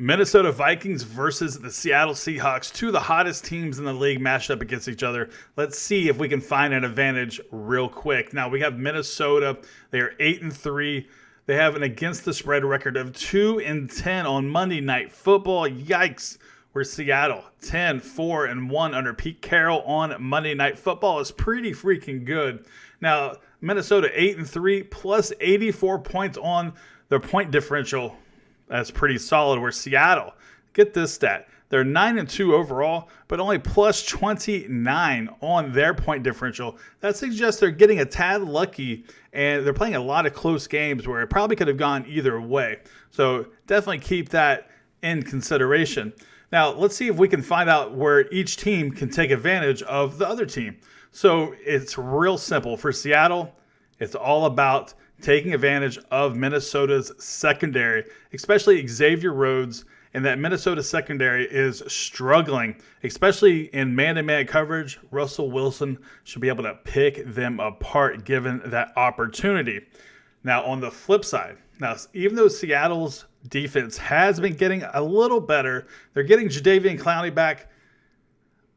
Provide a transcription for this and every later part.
Minnesota Vikings versus the Seattle Seahawks, two of the hottest teams in the league matched up against each other. Let's see if we can find an advantage real quick. Now, we have Minnesota. They are 8-3. They have an against the spread record of 2-10 on Monday Night Football. Yikes. We're Seattle 10-4-1 under Pete Carroll on Monday Night Football. Is pretty freaking good. Now, Minnesota 8-3 plus 84 points on their point differential. That's pretty solid. Where Seattle, get this stat, they're 9-2 overall, but only plus 29 on their point differential. That suggests they're getting a tad lucky, and they're playing a lot of close games where it probably could have gone either way. So definitely keep that in consideration. Now, let's see if we can find out where each team can take advantage of the other team. So it's real simple. For Seattle, it's all about taking advantage of Minnesota's secondary, especially Xavier Rhodes, and that Minnesota secondary is struggling, especially in man-to-man coverage. Russell Wilson should be able to pick them apart given that opportunity. Now, on the flip side, even though Seattle's defense has been getting a little better, they're getting Jadeveon Clowney back,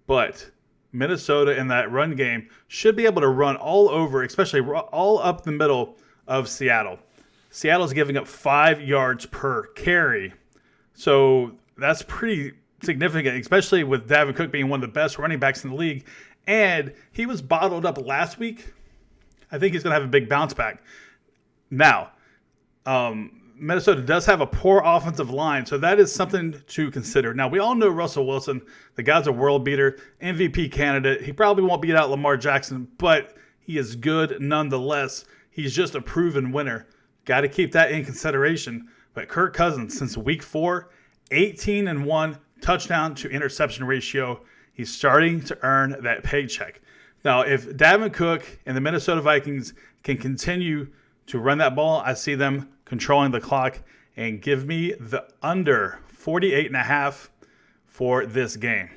but Minnesota in that run game should be able to run all over, especially all up the middle of Seattle. Seattle's giving up 5 yards per carry. So that's pretty significant, especially with Dalvin Cook being one of the best running backs in the league. And he was bottled up last week. I think he's going to have a big bounce back. Now, Minnesota does have a poor offensive line, so that is something to consider. Now, we all know Russell Wilson. The guy's a world beater, MVP candidate. He probably won't beat out Lamar Jackson, but he is good nonetheless. He's just a proven winner. Got to keep that in consideration. But Kirk Cousins, since week 4, 18-1 touchdown to interception ratio. He's starting to earn that paycheck. Now, if Dalvin Cook and the Minnesota Vikings can continue to run that ball, I see them controlling the clock, and give me the under 48.5 for this game.